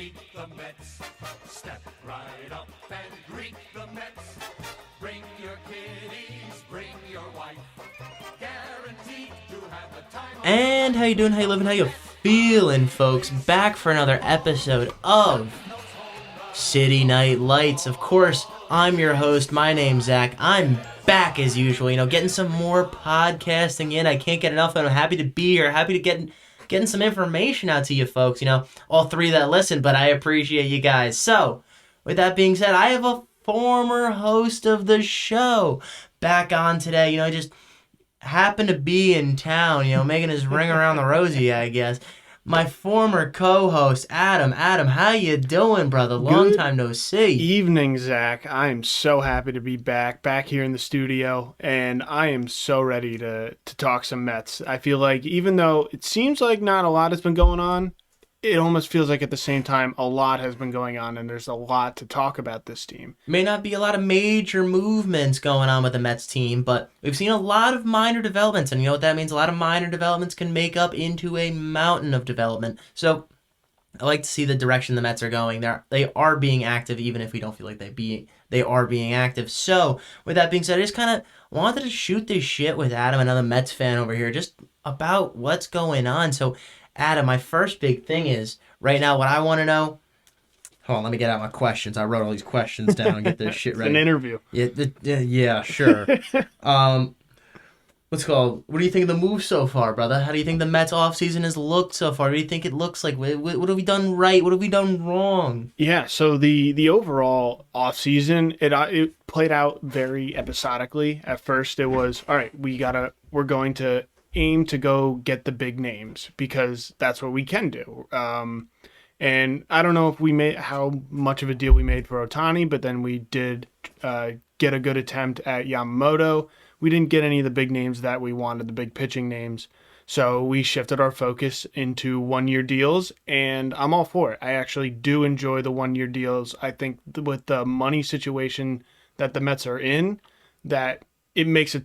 meet the Mets. Step right up and greet the Mets. Bring your kiddies, bring your wife. Guaranteed to have the time of And how you doing, how you living, how you feeling, folks? Back for another episode of City Night Lights. Of course, I'm your host. My name's Zach. I'm back as usual, getting some more podcasting in. I can't get enough, and I'm happy to be here. Happy to getting some information out to you folks, all three that listen, but I appreciate you guys. So, with that being said, I have a former host of the show back on today. Just happened to be in town, making his ring around the rosy, I guess. My former co-host, Adam. Adam, how you doing, brother? Long time no see. Evening, Zach. I am so happy to be back here in the studio, and I am so ready to talk some Mets. I feel like even though it seems like not a lot has been going on, it almost feels like at the same time a lot has been going on, and there's a lot to talk about this team. May not be a lot of major movements going on with the Mets team, but we've seen a lot of minor developments, and you know what that means? A lot of minor developments can make up into a mountain of development. So I like to see the direction the Mets are going. They are being active, even if we don't feel like they are being active. So with that being said, I just kind of wanted to shoot this shit with Adam, another Mets fan over here, just about what's going on. So Adam, my first big thing is, right now, what I want to know... Hold on, let me get out my questions. I wrote all these questions down and get this shit ready. An interview. Yeah, sure. What's called? What do you think of the move so far, brother? How do you think the Mets offseason has looked so far? What do you think it looks like? What have we done right? What have we done wrong? Yeah, so the overall offseason, it played out very episodically. At first, it was, all right, we're going to aim to go get the big names because that's what we can do. And I don't know if how much of a deal we made for Ohtani, but then we did get a good attempt at Yamamoto. We didn't get any of the big names that we wanted, the big pitching names. So we shifted our focus into one-year deals, and I'm all for it. I actually do enjoy the one-year deals. I think with the money situation that the Mets are in, that it makes a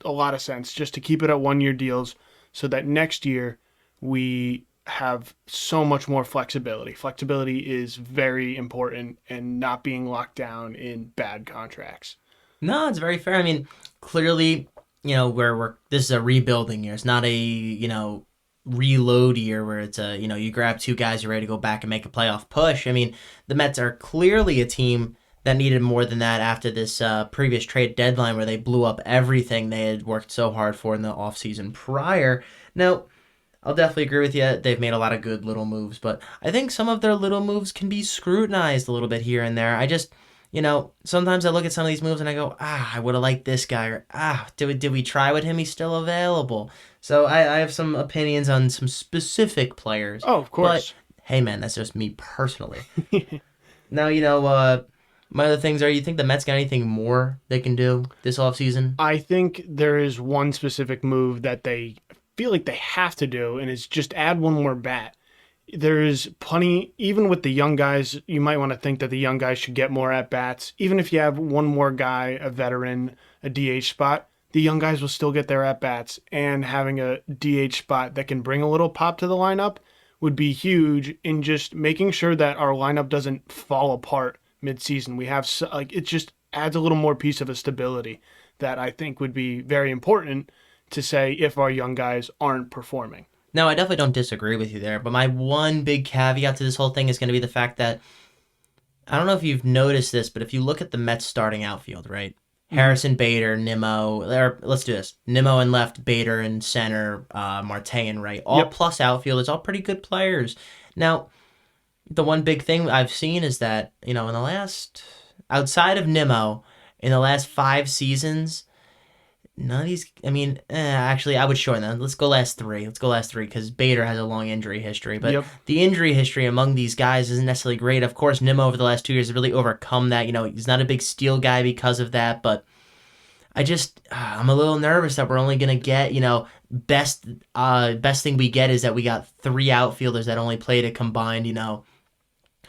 lot of sense just to keep it at one-year deals so that next year we have so much more flexibility. Flexibility is very important and not being locked down in bad contracts. No, it's very fair. I mean, clearly, this is a rebuilding year. It's not a, reload year where it's you grab two guys, you're ready to go back and make a playoff push. I mean, the Mets are clearly a team that needed more than that after this previous trade deadline where they blew up everything they had worked so hard for in the offseason prior. Now, I'll definitely agree with you. They've made a lot of good little moves, but I think some of their little moves can be scrutinized a little bit here and there. I just, sometimes I look at some of these moves and I go, I would have liked this guy, or did we try with him? He's still available. So I have some opinions on some specific players. Oh, of course. But, hey, man, that's just me personally. Now, my other things are, you think the Mets got anything more they can do this offseason? I think there is one specific move that they feel like they have to do, and it's just add one more bat. There's plenty, even with the young guys, you might want to think that the young guys should get more at-bats. Even if you have one more guy, a veteran, a DH spot, the young guys will still get their at-bats, and having a DH spot that can bring a little pop to the lineup would be huge in just making sure that our lineup doesn't fall apart mid-season. We have, it just adds a little more piece of a stability that I think would be very important to say if our young guys aren't performing. No, I definitely don't disagree with you there, but my one big caveat to this whole thing is going to be the fact that, I don't know if you've noticed this, but if you look at the Mets starting outfield, right? Harrison, Bader, Nimmo, let's do this. Nimmo in left, Bader in center, Marte in right. All plus outfielders, all pretty good players. Now, the one big thing I've seen is that, outside of Nimmo, in the last 5 seasons, none of these, actually, I would shorten that. Let's go last three because Bader has a long injury history. But the injury history among these guys isn't necessarily great. Of course, Nimmo over the last 2 years has really overcome that. He's not a big steal guy because of that. But I'm a little nervous that we're only going to get, best thing we get is that we got 3 outfielders that only played a combined,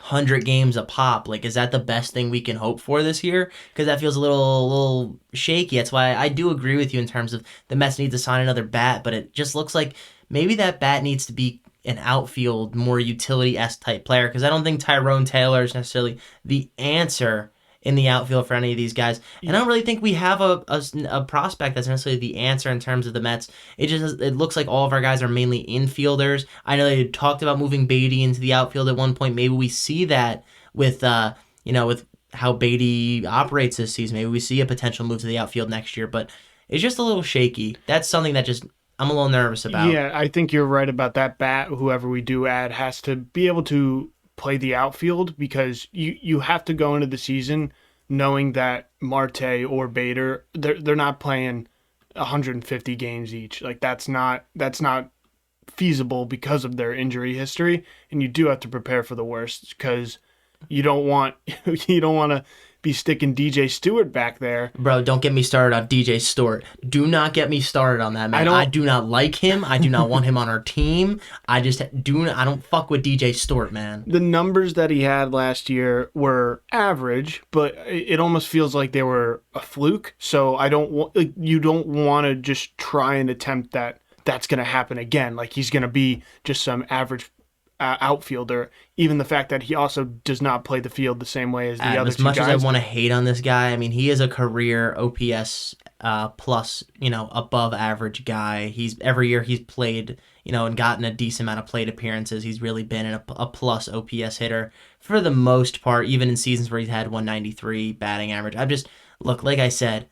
100 games a pop. Like, is that the best thing we can hope for this year? Because that feels a little shaky. That's why I do agree with you in terms of the Mets need to sign another bat, but it just looks like maybe that bat needs to be an outfield, more utility-esque type player, because I don't think Tyrone Taylor is necessarily the answer in the outfield for any of these guys. And I don't really think we have a prospect that's necessarily the answer in terms of the Mets. It looks like all of our guys are mainly infielders. I know they talked about moving Beatty into the outfield at one point. Maybe we see that with with how Beatty operates this season. Maybe we see a potential move to the outfield next year, but it's just a little shaky. That's something that just I'm a little nervous about. Yeah, I think you're right about that bat. Whoever we do add has to be able to play the outfield, because you have to go into the season knowing that Marte or Bader, they're not playing 150 games each. Like that's not feasible because of their injury history, and you do have to prepare for the worst, because you don't want to be sticking DJ Stewart back there. Bro, don't get me started on DJ Stewart. Do not get me started on that, man. I do not like him. I do not want him on our team. I don't fuck with DJ Stewart, man. The numbers that he had last year were average, but it almost feels like they were a fluke. So you don't want to just try and attempt that's going to happen again. Like he's going to be just some average outfielder. Even the fact that he also does not play the field the same way as the other two guys. As much as I want to hate on this guy, I mean, he is a career OPS plus, above average guy. Every year he's played, and gotten a decent amount of plate appearances. He's really been a plus OPS hitter for the most part, even in seasons where he's had 193 batting average. Look, like I said,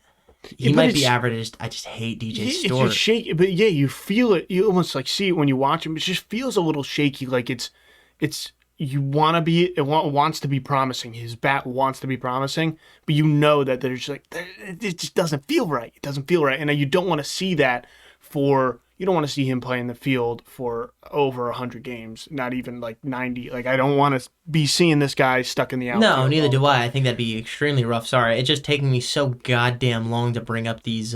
he might be average. I just hate DJ Stewart. It's just shaky, but yeah, you feel it. You almost like see it when you watch him. It just feels a little shaky. Like it wants to be promising. His bat wants to be promising, but you know that there's it just doesn't feel right. It doesn't feel right, and you don't want to see that you don't want to see him play in the field for over 100 games, not even like 90. Like, I don't want to be seeing this guy stuck in the outfield. No, neither do I. I think that'd be extremely rough. Sorry, it's just taking me so goddamn long to bring up these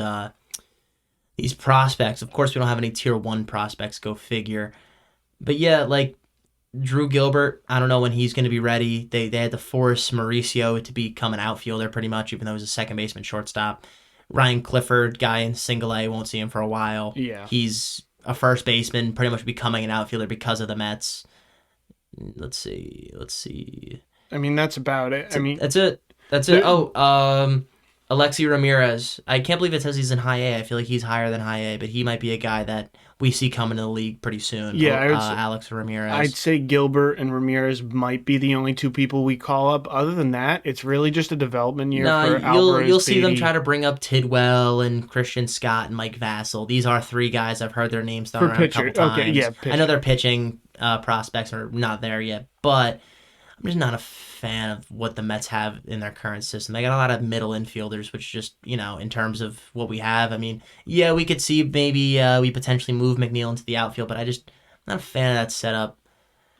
prospects. Of course, we don't have any tier 1 prospects, go figure. But yeah, like Drew Gilbert, I don't know when he's going to be ready. They had to force Mauricio to become an outfielder pretty much, even though he was a second baseman shortstop. Ryan Clifford, guy in single A, won't see him for a while. Yeah. He's a first baseman, pretty much becoming an outfielder because of the Mets. Let's see. I mean, that's about it. That's it. Oh, Alexi Ramirez. I can't believe it says he's in high A. I feel like he's higher than high A, but he might be a guy that we see coming to the league pretty soon. Yeah, Alex Ramirez. I'd say Gilbert and Ramirez might be the only two people we call up. Other than that, it's really just a development year for Alvarez. You'll see them try to bring up Tidwell and Christian Scott and Mike Vassell. These are 3 guys I've heard their names thrown around a couple times. Okay, yeah, I know their pitching prospects are not there yet, but I'm just not a fan of what the Mets have in their current system. They got a lot of middle infielders, which just, in terms of what we have, I mean, yeah, we could see maybe we potentially move McNeil into the outfield, but I'm not a fan of that setup.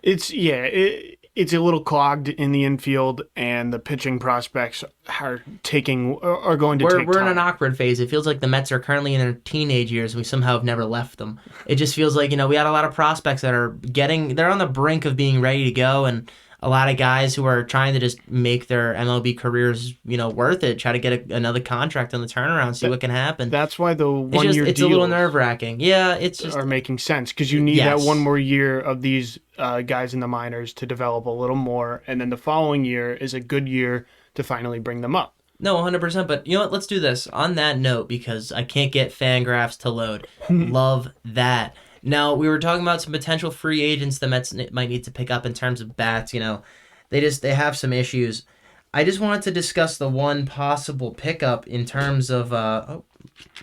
It's a little clogged in the infield, and the pitching prospects are going to take time. We're in an awkward phase. It feels like the Mets are currently in their teenage years, and we somehow have never left them. It just feels like, we had a lot of prospects that they're on the brink of being ready to go, and a lot of guys who are trying to just make their MLB careers, worth it, try to get another contract on the turnaround, see what can happen. That's why the 1 year it's a little nerve-wracking. Yeah, it's just are making sense, because you need that one more year of these guys in the minors to develop a little more, and then the following year is a good year to finally bring them up. No, 100%. But you know what? Let's do this on that note, because I can't get Fangraphs to load. Love that. Now, we were talking about some potential free agents the Mets might need to pick up in terms of bats. They have some issues. I just wanted to discuss the one possible pickup in terms of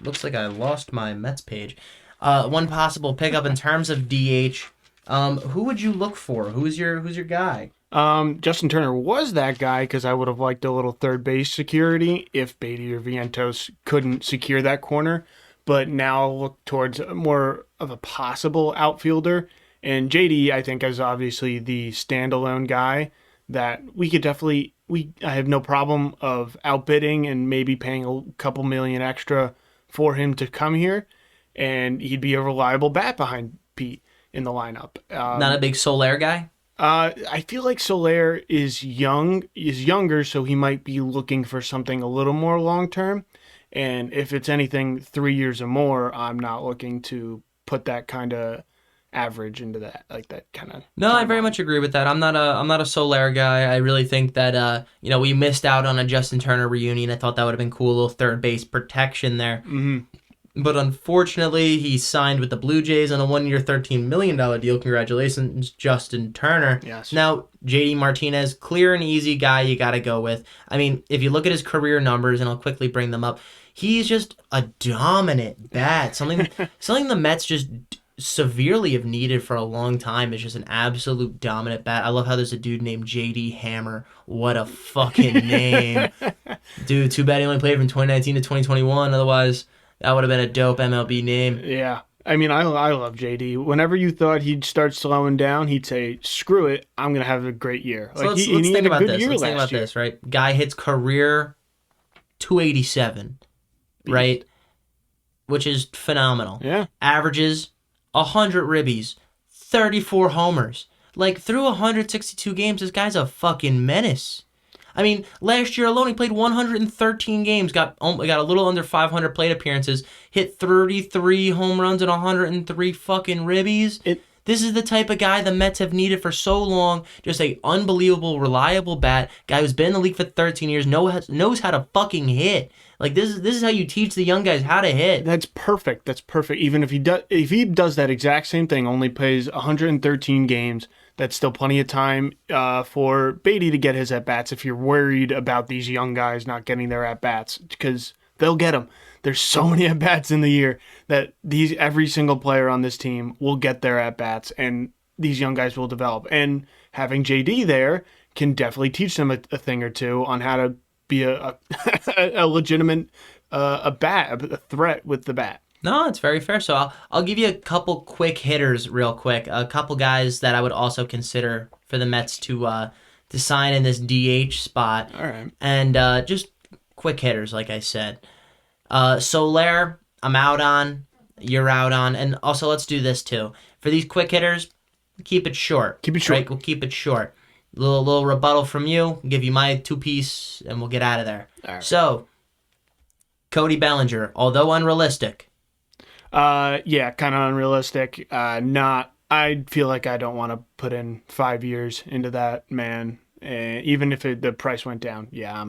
looks like I lost my Mets page. One possible pickup in terms of DH. Who would you look for? Who's your guy? Justin Turner was that guy, because I would have liked a little third base security if Beatty or Vientos couldn't secure that corner. But now look towards more of a possible outfielder. And JD, I think, is obviously the standalone guy that we could definitely... I have no problem of outbidding and maybe paying a couple million extra for him to come here. And he'd be a reliable bat behind Pete in the lineup. Not a big Soler guy? I feel like Soler is younger, so he might be looking for something a little more long-term. And if it's anything 3 years or more, I'm not looking to put that kind of average into that, like that kind of. No, I very much agree with that. I'm not a Soler guy. I really think that we missed out on a Justin Turner reunion. I thought that would have been cool, a little third base protection there. Mm-hmm. But unfortunately, he signed with the Blue Jays on a 1-year, $13 million deal. Congratulations, Justin Turner. Yes. Now, JD Martinez, clear and easy guy you got to go with. I mean, if you look at his career numbers, and I'll quickly bring them up, he's just a dominant bat. Something the Mets just severely have needed for a long time is just an absolute dominant bat. I love how there's a dude named JD Hammer. What a fucking name. Dude, too bad he only played from 2019 to 2021. Otherwise, that would have been a dope MLB name. Yeah. I mean, I love JD. Whenever you thought he'd start slowing down, he'd say, screw it, I'm going to have a great year. So let's think about this. Let's think about this, right? Guy hits career 287, right? Which is phenomenal. Yeah. Averages 100 ribbies, 34 homers. Like, through 162 games, this guy's a fucking menace. I mean, last year alone, he played 113 games, got a little under 500 plate appearances, hit 33 home runs and 103 fucking ribbies. This is the type of guy the Mets have needed for so long. Just a unbelievable, reliable bat. Guy who's been in the league for 13 years, knows how to fucking hit. Like, this is how you teach the young guys how to hit. That's perfect. That's perfect. Even if he does that exact same thing, only plays 113 games, that's still plenty of time for Beatty to get his at-bats if you're worried about these young guys not getting their at-bats, because they'll get them. There's so many at-bats in the year that every single player on this team will get their at-bats, and these young guys will develop. And having JD there can definitely teach them a thing or two on how to be a legitimate a threat with the bat. No, it's very fair. So I'll give you a couple quick hitters real quick. A couple guys that I would also consider for the Mets to sign in this DH spot. All right. And just quick hitters, like I said. Soler, I'm out on. You're out on. And also, let's do this too. For these quick hitters, keep it short. Keep it short. Right? We'll keep it short. Little rebuttal from you. Give you my 2-piece, and we'll get out of there. All right. So, Cody Bellinger, although unrealistic. Yeah, kind of unrealistic. I feel like I don't want to put in 5 years into that man. Even if the price went down, yeah,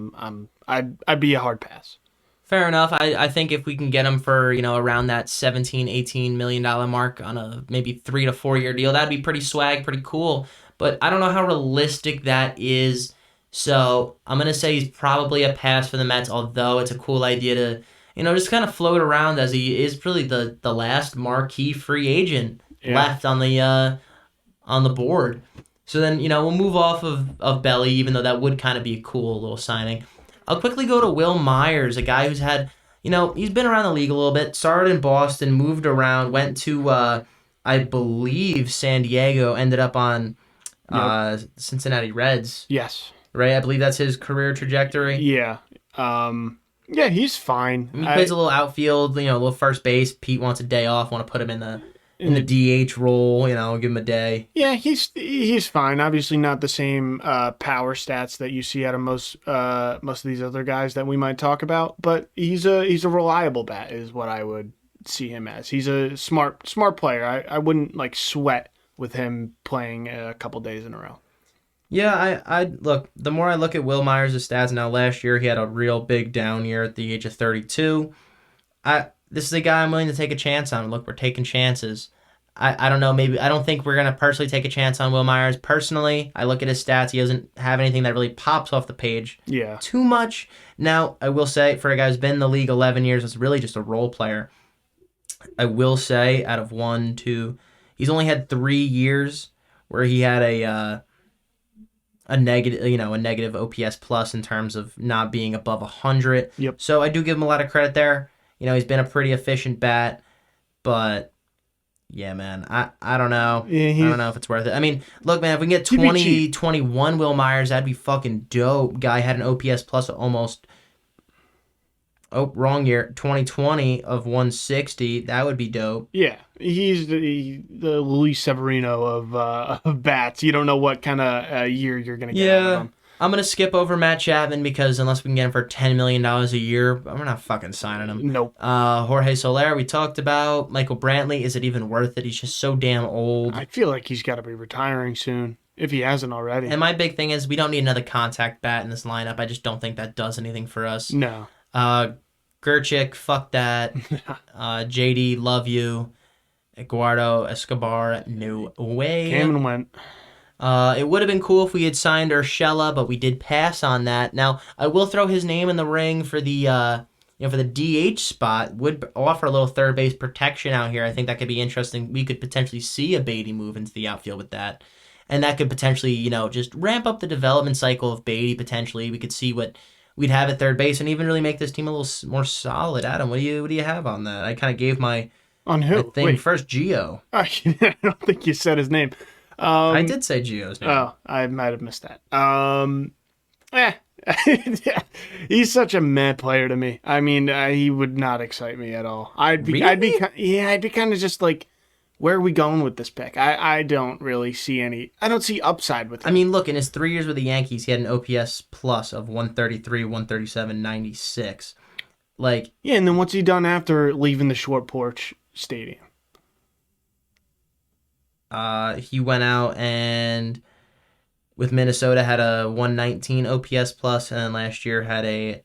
I'd be a hard pass. Fair enough. I think if we can get him for, around that $17-18 million mark on a maybe 3 to 4 year deal, that'd be pretty swag, pretty cool. But I don't know how realistic that is. So I'm going to say he's probably a pass for the Mets, although it's a cool idea to, just kind of float around, as he is really the last marquee free agent left on the board. So then, we'll move off of Belly, even though that would kind of be a cool little signing. I'll quickly go to Will Myers, a guy who's had, he's been around the league a little bit, started in Boston, moved around, went to, I believe, San Diego, ended up on Cincinnati Reds. Yes. Right? I believe that's his career trajectory. Yeah. Yeah, he's fine. He plays a little outfield, a little first base. Pete wants a day off, want to put him in the DH role, give him a day. Yeah, he's fine. Obviously not the same power stats that you see out of most of these other guys that we might talk about, but he's a reliable bat is what I would see him as. He's a smart player. I wouldn't sweat with him playing a couple days in a row. Yeah, I look, the more I look at Will Myers' stats now, last year he had a real big down year at the age of 32. This is a guy I'm willing to take a chance on. Look, we're taking chances. I don't know, maybe I don't think we're going to personally take a chance on Will Myers. Personally, I look at his stats, he doesn't have anything that really pops off the page too much. Now, I will say, for a guy who's been in the league 11 years, it's really just a role player. I will say, out of 1, 2, he's only had 3 years where he had a negative OPS plus in terms of not being above 100. Yep. So I do give him a lot of credit there. He's been a pretty efficient bat, but yeah, man, I don't know. Yeah, I don't know if it's worth it. I mean, look, man, if we can get 2021 Will Myers, that'd be fucking dope. Guy had an OPS plus almost. Oh, wrong year. 2020 of 160. That would be dope. Yeah, he's the Luis Severino of bats. You don't know what kind of year you're gonna get out of him. I'm going to skip over Matt Chapman because unless we can get him for $10 million a year, we're not fucking signing him. Nope. Jorge Soler, we talked about. Michael Brantley, is it even worth it? He's just so damn old. I feel like he's got to be retiring soon, if he hasn't already. And my big thing is we don't need another contact bat in this lineup. I just don't think that does anything for us. No. Gerchik, fuck that. JD, love you. Eduardo Escobar, no way. Came and went. It would have been cool if we had signed Urshela, but we did pass on that. Now, I will throw his name in the ring for the for the DH spot. Would offer a little third base protection out here. I think that could be interesting. We could potentially see a Beatty move into the outfield with that. And that could potentially, just ramp up the development cycle of Beatty potentially. We could see what we'd have at third base and even really make this team a little more solid. Adam, what do you have on that? I kind of gave my on who? thing. Wait. First, Gio. I don't think you said his name. I did say Gio's name. Oh, I might have missed that. He's such a meh player to me. I mean, he would not excite me at all. I'd be kind of just like, where are we going with this pick? I don't really see I don't see upside with him. I mean, look, in his 3 years with the Yankees, he had an OPS plus of 133, 137, 96. Like, yeah, and then what's he done after leaving the short porch stadium? he went out and with Minnesota had a 119 OPS plus, and then last year had a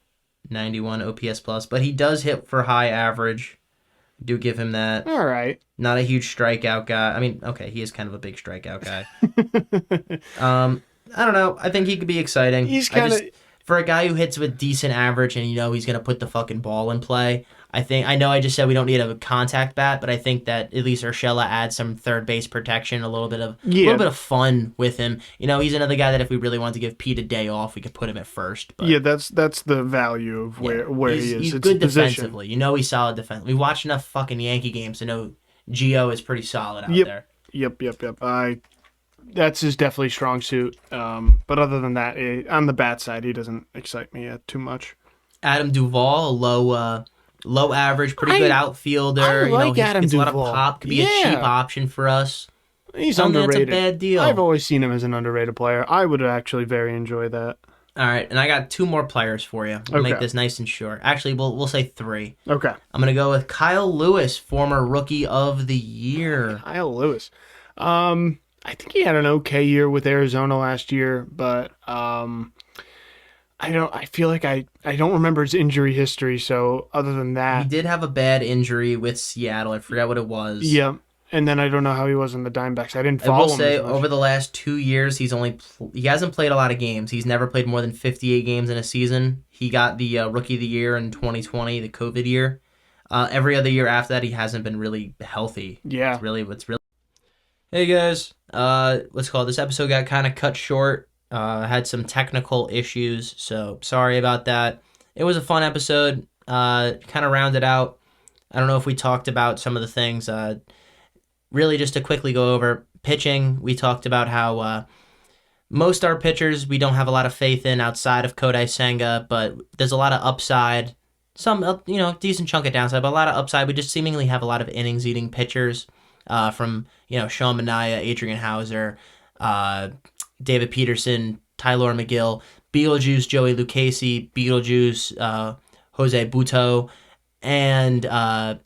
91 OPS plus. But he does hit for high average. Do give him that. All right. Not a huge strikeout guy. I mean, okay, he is kind of a big strikeout guy. I don't know. I think he could be exciting. He's kind of... For a guy who hits with decent average and he's going to put the fucking ball in play, I know I just said we don't need a contact bat, but I think that at least Urshela adds some third base protection, a little bit of fun with him. He's another guy that if we really wanted to give Pete a day off, we could put him at first. But, yeah, that's the value of where he is. He's it's good position. defensively. He's solid defensively. We watched enough fucking Yankee games to know Gio is pretty solid out there. Yep. That's his definitely strong suit. But other than that, on the bat side, he doesn't excite me too much. Adam Duvall, low average, pretty good outfielder. I like Adam gets Duvall. A lot of pop. Could be a cheap option for us. He's underrated. That's a bad deal. I've always seen him as an underrated player. I would actually very enjoy that. All right, and I got two more players for you. We'll make this nice and short. Actually, we'll say three. Okay. I'm going to go with Kyle Lewis, former Rookie of the Year. Kyle Lewis. I think he had an okay year with Arizona last year, but I feel like I don't remember his injury history, so other than that. He did have a bad injury with Seattle. I forgot what it was. Yeah. And then I don't know how he was in the Diamondbacks. I didn't follow him. I will say over the last 2 years, he hasn't played a lot of games. He's never played more than 58 games in a season. He got the Rookie of the Year in 2020, the COVID year. Every other year after that, he hasn't been really healthy. Yeah. It's really. Hey guys, let's call it. This episode got kind of cut short. Had some technical issues, so sorry about that. It was a fun episode. Kind of rounded out. I don't know if we talked about some of the things. Really, just to quickly go over pitching, we talked about how most our pitchers we don't have a lot of faith in outside of Kodai Senga, but there's a lot of upside. Some, decent chunk of downside, but a lot of upside. We just seemingly have a lot of innings-eating pitchers from, Sean Manaea, Adrian Hauser, David Peterson, Tyler McGill, Beetlejuice, Joey Lucchesi, Beetlejuice, Jose Buto, and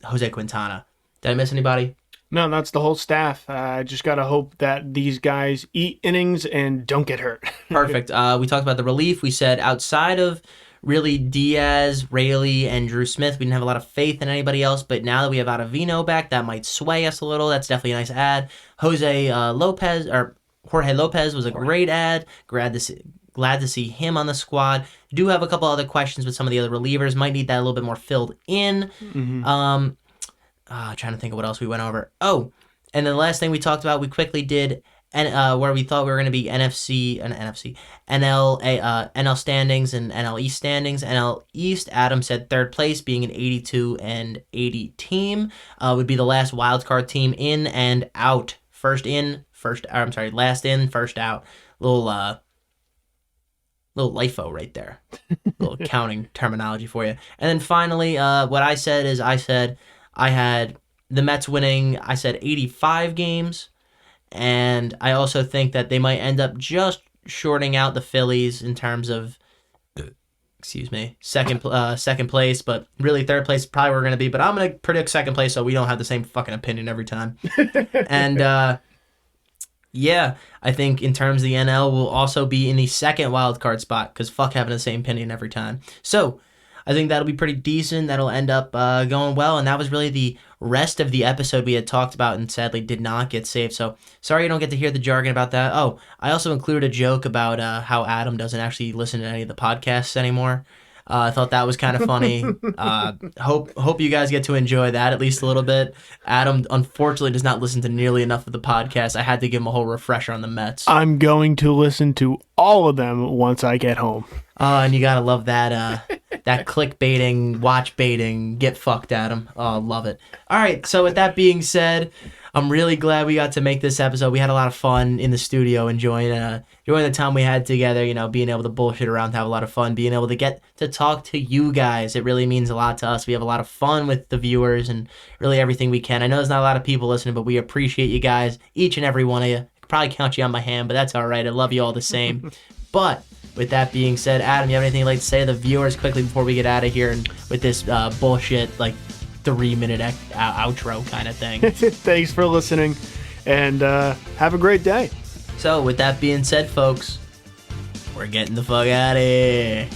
Jose Quintana. Did I miss anybody? No, that's the whole staff. I just got to hope that these guys eat innings and don't get hurt. Perfect. We talked about the relief. We said outside of really Diaz, Raley, and Drew Smith, we didn't have a lot of faith in anybody else, but now that we have Ottavino back, that might sway us a little. That's definitely a nice add. Jorge Lopez was a great add. Glad to see him on the squad. Do have a couple other questions with some of the other relievers. Might need that a little bit more filled in. Mm-hmm. Trying to think of what else we went over. Oh, and then the last thing we talked about, we quickly did, where we thought we were going to be NL standings and NL East standings. NL East, Adam said third place, being an 82 and 80 team, would be the last wild card team in and out. Last in, first out. Little LIFO right there. Little accounting terminology for you. And then finally, what I said is I had the Mets winning, I said 85 games, and I also think that they might end up just shorting out the Phillies in terms of, second place, but really third place is probably where we're going to be. But I'm going to predict second place so we don't have the same fucking opinion every time. And, yeah, I think in terms of the NL, we'll also be in the second wild card spot because fuck having the same opinion every time. So I think that'll be pretty decent. That'll end up going well. And that was really the rest of the episode we had talked about and sadly did not get saved. So sorry you don't get to hear the jargon about that. Oh, I also included a joke about how Adam doesn't actually listen to any of the podcasts anymore. I thought that was kind of funny. Hope you guys get to enjoy that at least a little bit. Adam, unfortunately, does not listen to nearly enough of the podcast. I had to give him a whole refresher on the Mets. I'm going to listen to all of them once I get home. And you gotta love that that clickbaiting, watch baiting, get fucked, Adam. Oh, love it. All right, so with that being said, I'm really glad we got to make this episode. We had a lot of fun in the studio, enjoying the time we had together, being able to bullshit around, have a lot of fun, being able to get to talk to you guys. It really means a lot to us. We have a lot of fun with the viewers and really everything we can. I know there's not a lot of people listening, but we appreciate you guys, each and every one of you. I could probably count you on my hand, but that's all right. I love you all the same. But with that being said, Adam, you have anything you'd like to say to the viewers quickly before we get out of here and with this bullshit, 3-minute outro kind of thing? Thanks for listening, and have a great day. So with that being said, folks, we're getting the fuck out of here.